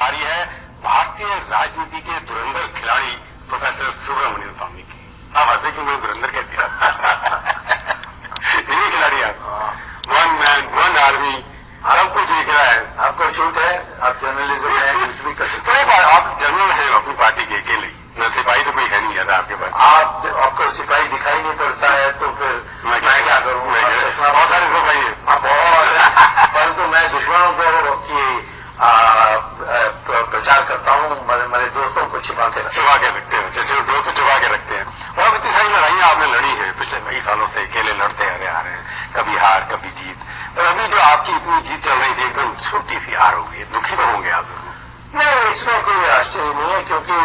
बारी है भारतीय राजनीति के धुरंधर खिलाड़ी प्रोफेसर सुब्रमण्यम स्वामी की। आप हंसे कि मैं धुरंधर कह दिया। नहीं खिलाड़ी आप, वन मैन वन आर्मी, सब कुछ दिख रहा है। आपको छूट है, आप जर्नलिज्म है, कुछ भी कर सकते हैं। आप जनरल हैं अपनी पार्टी के अकेले, न सिपाही तो कोई है नहीं ज्यादा आपके पास। आपको सिपाही दिखाई नहीं पड़ता है तो फिर मैं क्या करूँ? बहुत सारे सिपाही है, बहुत, परंतु मैं दुश्मनों को की प्रचार करता हूँ, मेरे दोस्तों को छुपा के रखते हैं, दोस्त छुपा के रखते हैं। और इतनी सारी लड़ाइयां आपने लड़ी है पिछले कई सालों से, अकेले लड़ते आ रहे हैं, कभी हार कभी जीत। और अभी जो आपकी इतनी जीत चल रही थी, एकदम छोटी सी हार हो गई, दुखी तो होंगे आप जरूर। नहीं, इसमें कोई आश्चर्य नहीं है, क्योंकि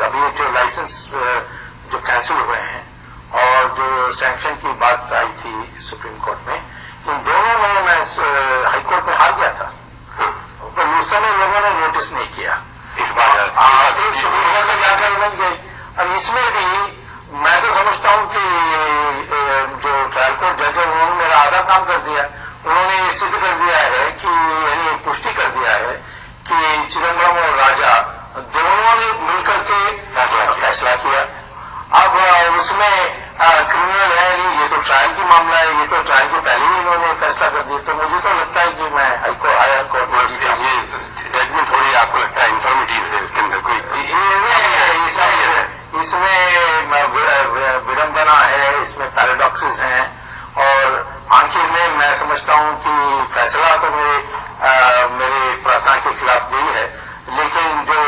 अभी जो लाइसेंस जो कैंसिल हुए हैं और जो सैंक्शन की बात आई थी सुप्रीम कोर्ट में, इन दोनों में मैं हाईकोर्ट में हार गया था, पर उस समय लोगों ने नोटिस नहीं किया। इस बार सुप्रीम कोर्ट में जाकर बन गई। और इसमें भी मैं तो समझता हूं कि जो ट्रायल कोर्ट जज है उन्होंने मेरा आधा काम कर दिया। उन्होंने ये सिद्ध कर दिया है कि, यानी पुष्टि कर दिया है कि चिदम्बरम और राजा दोनों ने मिलकर के फैसला किया। अब उसमें क्रिमिनल है नहीं, ये तो ट्रायल की मामला है, ये तो ट्रायल के पहले ही इन्होंने फैसला कर दिया। तो मुझे तो लगता है कि मैं हायर कोर्ट में जीता। ये जजमेंट थोड़ी आपको लगता है इन्फॉर्मेटिव है, इसके अंदर कोई इसमें विडंबना है, इसमें पैराडॉक्सेस हैं, और आखिर में मैं समझता हूं कि फैसला तो मेरे प्रार्थना के खिलाफ नहीं है, लेकिन जो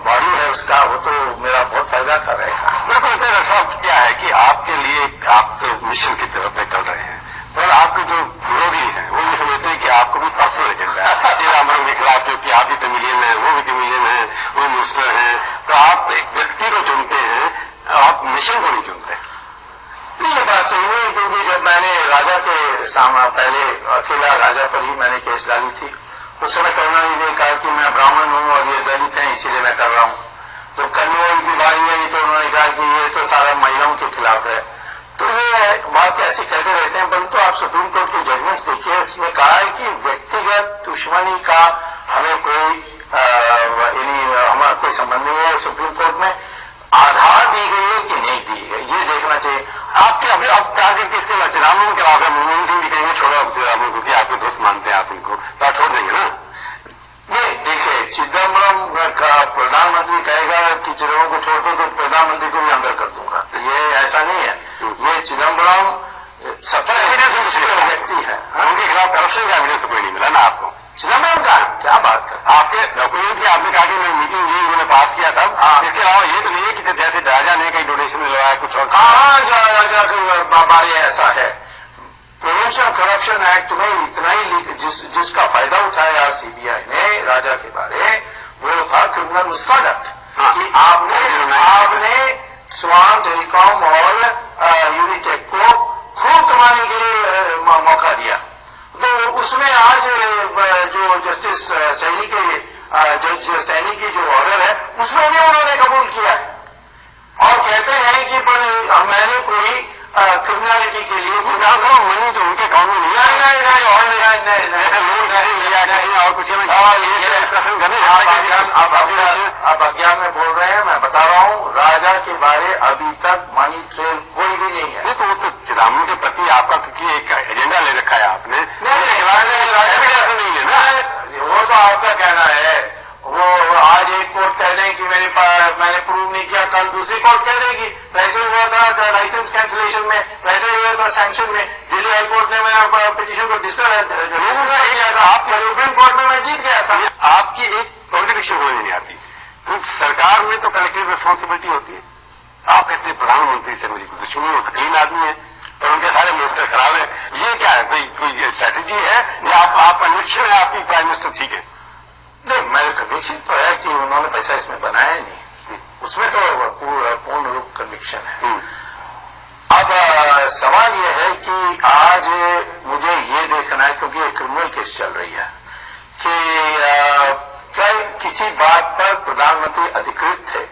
बॉडी है उसका, वो तो मेरा बहुत फायदा कर रहेगा। मेरे को लगता है डॉक्टर साहब क्या है कि आपके लिए आप तो मिशन की तरफ में चल रहे हैं, पर आपके जो विरोधी हैं वो ये समझते हैं कि आपको भी पर्सनल एजेंडा है। चिदम्बरम के खिलाफ जो कि आप भी तमिलियन है, वो भी तमिलियन है, वो मिनिस्टर हैं, तो आप एक व्यक्ति को चुनते हैं, आप मिशन को नहीं चुनते। ये बात सही है, क्योंकि जब मैंने राजा के सामने पहले अकेला राजा पर ही मैंने केस डाली थी, उस समय करुणानिधि ने कहा कि मैं ब्राह्मण हूं और ये दलित हैं, इसीलिए मैं कर रहा हूं। तो कन्नौज की बारी आई तो उन्होंने कहा कि ये तो सारा महिलाओं के खिलाफ है। तो ये बात ऐसी कहते रहते हैं, परंतु आप सुप्रीम कोर्ट के जजमेंट्स देखिए, इसमें कहा है कि व्यक्तिगत दुश्मनी का हमें कोई हमारा कोई संबंध नहीं है। सुप्रीम कोर्ट में आधार दी गई है कि नहीं दी गई, ये देखना चाहिए। आपके अभी अब टारगेट किसके बाद चिदम्बरम के बाद मनमोहन सिंह भी कहेंगे छोड़ो अब चिदम्बरम को, कि आपके दोस्त मानते हैं आप उनको, तो आप छोड़ देंगे ना? नहीं, देखिए, चिदम्बरम का प्रधानमंत्री कहेगा कि चिदम्बरम को छोड़ दो तो प्रधानमंत्री को भी अंदर कर दूंगा, ये ऐसा नहीं है। ये चिदम्बरम सबसे व्यक्ति है, उनके खिलाफ करप्शन का एविडेंस कोई नहीं मिला ना आपको? चिदम्बरम का क्या बात कर, आपके डॉक्यूमेंट की आपने कहा कि मैं मीटिंग ये उन्होंने पास किया था, इसके अलावा ये तो नहीं है कि जैसे राजा ने कहीं डोनेशन दिलवाया कुछ और? कहाँ राजा के बारे ऐसा है? प्रिवेंशन ऑफ करप्शन एक्ट में इतना ही जिसका फायदा उठाया सीबीआई ने राजा के बारे, वो था क्रिमिनल मिसकंडक्ट, कि आपने स्वान टेलीकॉम और यूनिटेक को खूब कमाने के लिए मौका दिया। तो उसमें आज जो जस्टिस सैनी के जज सैनी की जो ऑर्डर है, उसमें भी उन्होंने कबूल किया है और कहते हैं कि मैंने कोई क्रिमिनलिटी के लिए मनी तो उनके अकाउंट में नहीं और कुछ डिस्कशन करने आप अज्ञान में बोल रहे हैं। मैं बता रहा हूँ, राजा के बारे अभी तक मनी ट्रेल कोई भी नहीं है। तो वो तो चिदम्बरम के प्रति आपका क्योंकि एक एजेंडा ले रखा है आपने, नहीं है ना, वो तो आपका कहना है। वो आज एक कोर्ट कह दें कि मैंने प्रूव नहीं किया, कल दूसरी कोर्ट कह देगी। वैसे हुआ था लाइसेंस कैंसिलेशन में, वैसे हुआ था सैंक्शन में। दिल्ली हाईकोर्ट ने मेरा पिटीशन को डिस्कस किया था, सुप्रीम कोर्ट में मैं जीत गया था। आपकी एक कॉन्ट्रडिक्शन समझ नहीं आती, तो सरकार में तो कलेक्टिव रिस्पॉन्सिबिलिटी होती है। आप कहते हैं प्रधानमंत्री से मेरी कोई दुश्मनी, वो तो क्लीन आदमी है और उनके सारे मिनिस्टर खराब है। ये क्या है, कोई स्ट्रैटेजी है या आप कन्विक्शन है आपकी प्राइम मिनिस्टर ठीक है? नहीं, मेरा कन्विक्शन तो है कि उन्होंने पैसा इसमें बनाया नहीं, उसमें तो पूर्ण रूप कन्विक्शन है। अब सवाल यह है कि आज मुझे ये देखना है, क्योंकि एक क्रिमिनल केस चल रही है, कि क्या किसी बात पर प्रधानमंत्री अधिकृत थे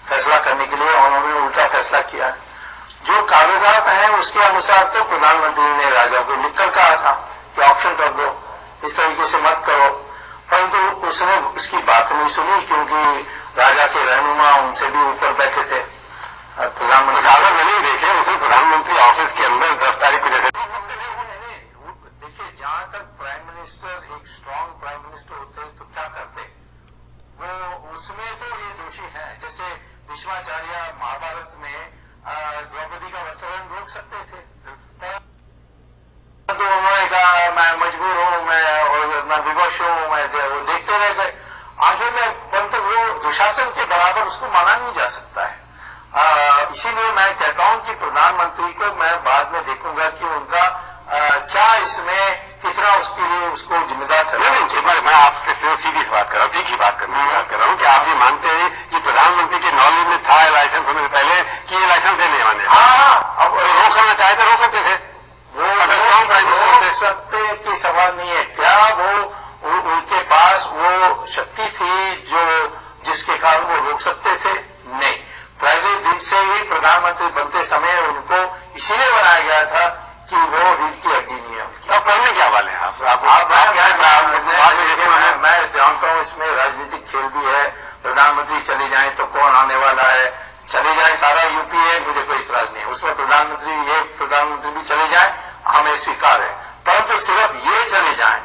फैसला करने के लिए, उन्होंने उल्टा फैसला किया। जो कागजात हैं उसके अनुसार तो प्रधानमंत्री ने राजा को लिखकर कहा था कि ऑप्शन कर दो, इस तरीके से मत करो। परंतु उसने उसकी बात नहीं सुनी, क्योंकि राजा के रहनुमा उनसे भी ऊपर बैठे थे। प्रधानमंत्री ज्यादा नहीं देखे, उसे प्रधानमंत्री ऑफिस के अंदर 10 तारीख को जैसे देखिए, जहां तक प्राइम मिनिस्टर एक स्ट्रांग प्राइम मिनिस्टर होते तो क्या करते, वो उसमें तो ये दोषी है। जैसे भीष्माचार्य महाभारत में द्रौपदी का वस्त्रहरण रोक सकते थे, तो उन्होंने कहा मैं मजबूर हूं, मैं विवश हूं, मैं वो देखते रह गए आखिर में। परंतु वो दुशासन के बराबर उसको माना नहीं जा सकता है। इसीलिए मैं कहता हूं कि प्रधानमंत्री को मैं बाद में देखूंगा कि उनका क्या इसमें कितना उसके लिए उसको जिम्मेदार ठहरा। नहीं, मैं आपसे सीधी सी बात कर रहा हूँ, ठीक ही बात करने की बात कर रहा हूँ कि आप ये मानते हैं कि प्रधानमंत्री के नॉलेज में था लाइसेंस होने से पहले कि ये लाइसेंस देने वाले। हाँ, अब रोक सकना चाहे तो रोक सकते थे, वो रोक सकते कि सवाल नहीं है। क्या वो उनके पास वो शक्ति थी जो जिसके कारण वो रोक सकते थे? नहीं, पहले दिन से ही प्रधानमंत्री बनते समय उनको इसीलिए बनाया गया था कि वो रीढ़ की हड्डी नहीं है उनकी। अब करने क्या वाले हैं मैं जानता हूं इसमें राजनीतिक खेल भी है। प्रधानमंत्री चले जाएं तो कौन आने वाला है, चले जाए सारा यूपी है, मुझे कोई इतराज नहीं है उसमें। प्रधानमंत्री भी चले जाए, हमें स्वीकार है, परंतु सिर्फ ये चले जाएं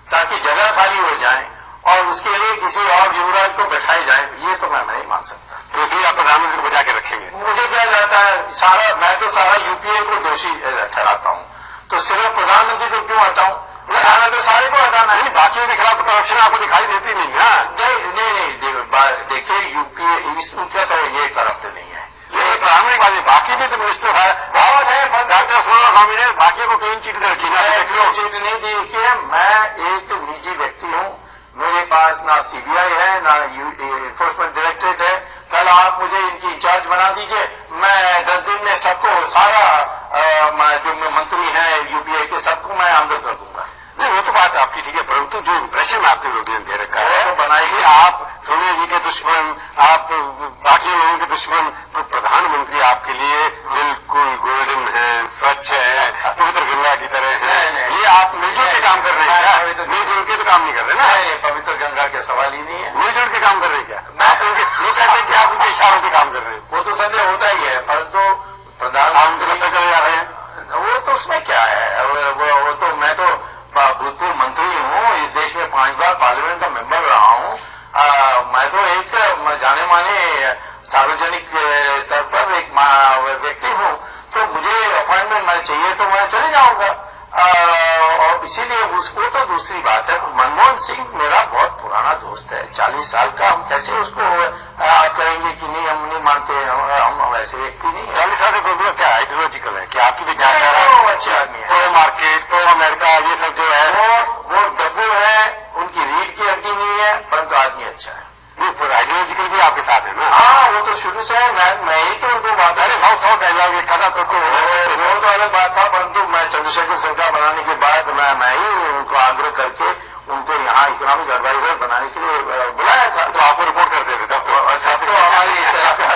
ताकि जगह खाली हो जाए और उसके लिए किसी और युवराज को बैठाए जाए, ये तो मैं नहीं मान सकता। तो इसलिए आप प्रधानमंत्री को बचा के रखेंगे? मुझे क्या जाता है, मैं तो सारा यूपीए को दोषी ठहराता हूं, तो सिर्फ प्रधानमंत्री को क्यों हटाऊं? हटाना तो सारे को हटाना है। बाकियों के खिलाफ तो करप्शन आपको दिखाई देती नहीं ना? नहीं, देखिए यूपीए इसका तो ये करप्ट नहीं है, ये प्रधानमंत्री बात है। बाकी भी तो मिनिस्टर है, बहुत है, डॉक्टर सोना स्वामी ने बाकी को क्लीन चिट रखी ना, चिट नहीं दी कि मैं एक निजी व्यक्ति हूं, मेरे पास ना सीबीआई है ना एनफोर्समेंट डायरेक्टरेट है। कल आप मुझे इनकी इंचार्ज बना दीजिए, मैं 10 दिन में सबको सारा जो मंत्री हैं यूपीए के सबको मैं अंदर कर दूंगा। नहीं, वो तो बात आपकी ठीक है, परंतु जो इम्प्रेशन आपके विरोधी ने दे रखा है वो बनाएगी आप सोनिया जी के दुश्मन, आप बाकी लोगों के दुश्मन, तो प्रधानमंत्री आपके लिए बिल्कुल गोल्डन है, स्वच्छ है, पवित्र गंगा की तरह है। ये आप मिलजुल के काम कर रहे हैं क्या? मिलजुल के तो काम नहीं कर रहे ना? पवित्र गंगा के सवाल ही नहीं है। मिलजुल के काम कर रहे हैं क्या? लोग कहते हैं कि आप उनके इशारों पे काम कर रहे हैं। वो तो संदेह होता ही है, परंतु प्रधानमंत्री चले जा रहे हैं, वो तो उसमें क्या है? वो तो मैं तो भूतपूर्व मंत्री हूं, इस देश में 5 बार पार्लियामेंट का मेंबर रहा हूं। मैं तो एक जाने माने सार्वजनिक स्तर पर एक व्यक्ति हूं, तो मुझे अपॉइंटमेंट मैं चाहिए तो मैं चले जाऊंगा। और इसीलिए उसको तो दूसरी बात है। मनमोहन सिंह मेरा बहुत पुराना दोस्त है, 40 साल का। हम कैसे उसको आप कहेंगे कि नहीं हम नहीं मानते, हम वैसे व्यक्ति नहीं है। 40 साल से दोस्तों क्या आइडियोलॉजिकल है कि आपकी विचारधारा अच्छे आदमी है, प्रो मार्केट, प्रो अमेरिका, ये सब जो है वो डब्बू है, उनकी रीढ़ की हड्डी नहीं है, परंतु आदमी अच्छा है। आइडियोलॉजिकल भी आपके साथ है ना? हाँ, वो तो शुरू से है। मैं ही तो उनको बात अरे 100 डायलॉग एक कथा तो वो तो अलग बात था, परंतु मैं चंद्रशेखर सरकार बनाने के बाद मैं ही उनको आग्रह करके उनको यहाँ इकोनॉमिक एडवाइजर बनाने के लिए बुलाया था। तो आपको रिपोर्ट करते थे तब तो हमारी सरकार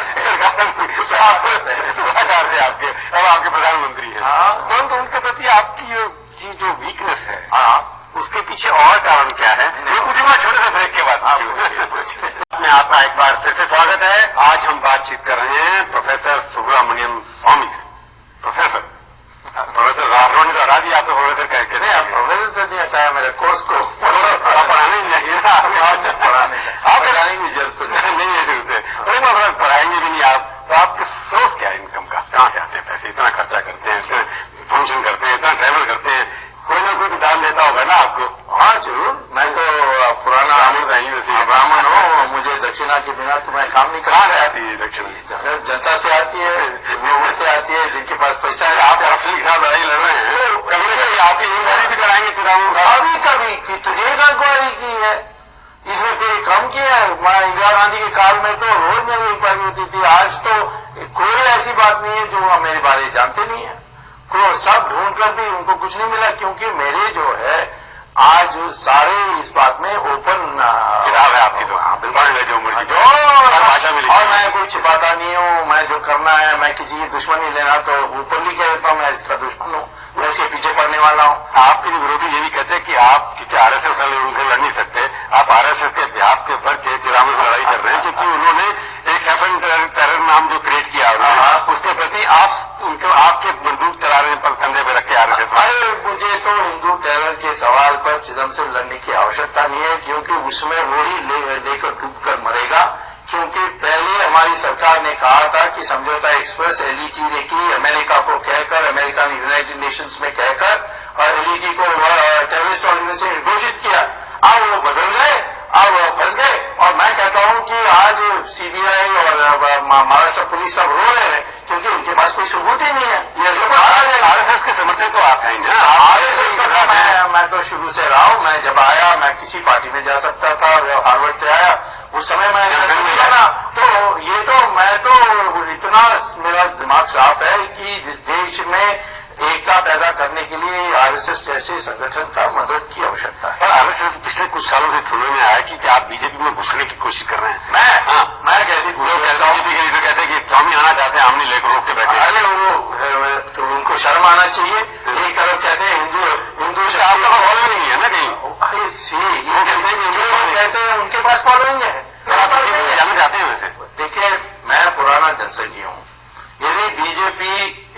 थे आपके, अब आपके प्रधानमंत्री है। हाँ, परंतु उनके प्रति आपकी जो वीकनेस है, हाँ, उसके पीछे और कारण क्या है? ये पूछूंगा छोटे से ब्रेक के बाद। में आपका एक बार फिर से स्वागत है। आज हम बातचीत कर रहे हैं प्रोफेसर सुब्रमण्यम स्वामी से। प्रोफेसर राठौड़ ने तो हटा दिया, आप तो प्रोफेसर कह के नहीं, अब प्रोफेसर से नहीं हटाया मेरे कोर्स को। पढ़ाने नहीं चाहिए ना, आप पढ़ाने की जरूरत नहीं है, जरूरत है, पढ़ाएंगे भी नहीं आप। तो आपके सोर्स क्या है इनकम का? कहाँ से आते हैं पैसे? इतना खर्चा करते हैं, इतना फंक्शन करते हैं, इतना ट्रैवल करते हैं, कोई ना कोई तो दान देता होगा ना आपको? हाँ जरूर, मैं तो पुराना ब्राह्मण हूँ, मुझे दक्षिणा के बिना तो मैं काम नहीं कर रहा। आती है दक्षिणा? जनता से आती है, लोगों से आती है, जिनके पास पैसा है। आप अपने खिलाफ लड़ाई लड़ रहे हैं, आपकी इंक्वायरी भी कराएंगे चुनावों का? कभी की तुझे इंक्वायरी की है, इसमें कोई कम किया है? इंदिरा गांधी के काल में तो रोज मेरी इंक्वायरी होती थी। आज तो कोई ऐसी बात नहीं है जो मेरे बारे जानते नहीं है। सब ढूंढ कर भी उनको कुछ नहीं मिला, क्योंकि मेरे जो है आज सारे इस बात में ओपन किताब है आपकी। तो बिल्कुल जो मुझे भाषा में, और मैं कोई छिपाता नहीं हूँ। मैं जो करना है, मैं किसी की दुश्मन नहीं लेना, तो ऊपर कह देता हूँ मैं इसका दुश्मन हूँ, मैं इसके पीछे पड़ने वाला हूँ। आपके जो विरोधी ये भी कहते हैं कि आप क्योंकि आरएसएस वाले उनसे लड़ नहीं सकते, आप आरएसएस के अभ्यास के ऊपर के चिराम से लड़ाई कर रहे हैं, क्योंकि उन्होंने एक सेवन टेरर नाम जो क्रिएट किया उन्होंने, उसके प्रति आप उनको आपके बंदूक चला रहे हैं पर कंधे पे रख के आरएसएस। अरे मुझे तो हिंदू टेरर के सवाल पर चिदम से लड़ने की आवश्यकता नहीं है, क्योंकि उसमें वो ही लेकर डूबकर मरेगा। क्योंकि पहले हमारी सरकार ने कहा था कि समझौता एक्सप्रेस एलईटी ने की, अमेरिका को कहकर, अमेरिका ने यूनाइटेड नेशंस में कहकर और एलईटी को टेररिस्ट ऑर्गेनाइजेशन घोषित किया। अब वो बदल गए, अब वो फंस गए। और मैं कहता हूं कि आज सीबीआई और महाराष्ट्र पुलिस सब रो रहे हैं, क्योंकि उनके पास कोई सबूत ही नहीं है। ये सब आरएसएस के समर्थक तो आप हैं ना, आरएसएस का मैं तो शुरू से रहा हूं। मैं जब आया, मैं किसी पार्टी में जा सकता था, हार्वर्ड से आया, उस समय मैं ना, तो ये तो मैं तो इतना मेरा दिमाग साफ है कि जिस देश में एकता पैदा करने के लिए आरएसएस जैसे संगठन का मदद की आवश्यकता है। पर आरएसएस पिछले कुछ सालों से सुनने में आया कि आप बीजेपी में घुसने की कोशिश कर रहे हैं। मैं कैसे बीजेपी के लीडर कहते हैं कि स्वामी आना चाहते हैं, हमने लेकर रोक के बैठे। अरे वो तो उनको शर्म आना चाहिए। एक तरफ कहते हैं हिंदू से आपका फॉलोइंग नहीं है ना कहीं। अरे वो कहते हैं उनके पास फॉलोइंग है, जाना चाहते हैं वैसे। देखिए, मैं पुराना जनसंघी हूं। यदि बीजेपी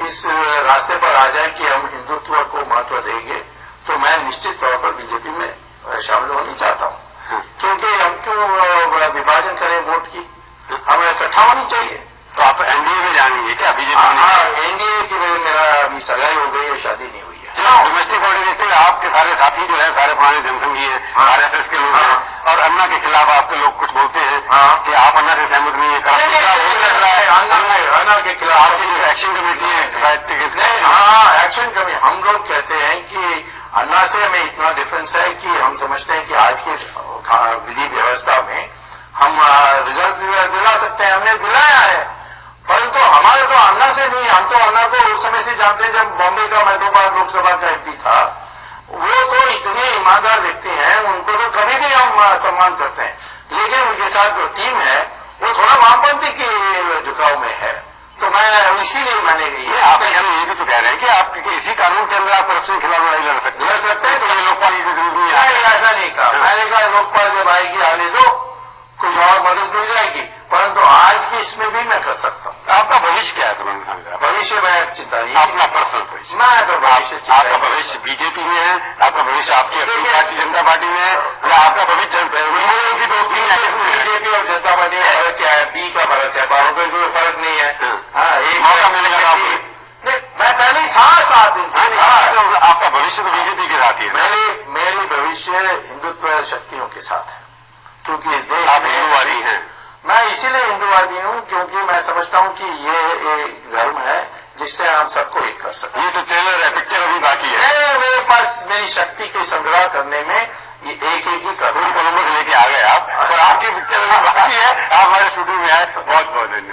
इस रास्ते पर आ जाए कि हम हिंदुत्व को महत्व देंगे, तो मैं निश्चित तौर पर बीजेपी में शामिल होना चाहता हूं। क्योंकि हम क्यों विभाजन करें वोट की, हमें इकट्ठा होनी चाहिए। तो आप एनडीए में जाएंगे क्या बीजेपी में? हाँ, एनडीए की वजह मेरा अभी सगाई हो गई है, शादी नहीं हुई है। डोमेस्टिक पॉलिटिक्स में आपके सारे साथी जो है सारे पुराने जनसंघी हैं, आरएसएस के लोग हैं, और अन्ना के खिलाफ आपके लोग कुछ बोलते हैं कि आप अन्ना से सहमत नहीं है। अन्ना के खिलाफ आपकी जो एक्शन कमेटी है, हाँ, एक्शन कमेटी, हम लोग कहते हैं कि अन्ना से हमें इतना डिफरेंस है कि हम समझते हैं कि आज की विधि व्यवस्था में हम रिजल्ट दिला सकते हैं, हमने दिलाया है। परंतु हमारे तो अन्ना से नहीं, हम तो अन्ना को उस समय से जानते हैं जब बॉम्बे का मैं 2 बार लोकसभा का एमपी था। वो तो इतने ईमानदार व्यक्ति हैं, उनको तो कभी भी हम सम्मान करते हैं। लेकिन उनके साथ जो टीम है वो थोड़ा वामपंथी के झुकाव में है, तो मैं इसीलिए मैंने आप ये भी तो कह रहे हैं कि आप इसी कानून के अंदर आप करप्शन के खिलाफ लड़ाई लड़ सकते हैं। तो ये लोकपाल की जरूरत नहीं है। ऐसा नहीं कहा, मैंने कहा लोकपाल जब आएगी आने दो, कुछ और मदद मिल जाएगी। परंतु आज की इसमें भी मैं कर सकता हूँ। आपका भविष्य क्या है तुरंत? भविष्य में चिंता नहीं, अपना पर्सनल भविष्य। मैं तो भविष्य, आपका भविष्य बीजेपी में है, आपका भविष्य आपकी अपनी भारतीय जनता पार्टी में है, या आपका भविष्य की दोस्ती है? बीजेपी और जनता पार्टी में फर्क क्या है? बी का फर्क है, बारों में कोई फर्क नहीं है। हाँ, एक मौका मिलेगा आपको। मैं पहले ही था 7 दिन। आपका भविष्य तो बीजेपी के साथ ही है। मेरी भविष्य हिंदुत्व शक्तियों के साथ है, क्योंकि इस देश आप हिंदूवादी हैं। मैं इसीलिए हिंदूवादी हूं क्योंकि मैं समझता हूं कि ये एक धर्म है जिससे हम सबको एक कर सकते हैं। ये तो ट्रेलर है, पिक्चर अभी बाकी है। मेरे पास मेरी शक्ति के संग्रह करने में ये एक ही करोड़ करोड़ लेके आ गए आप, और आपकी पिक्चर अभी बाकी है। आप हमारे स्टूडियो में आए, बहुत बहुत धन्यवाद।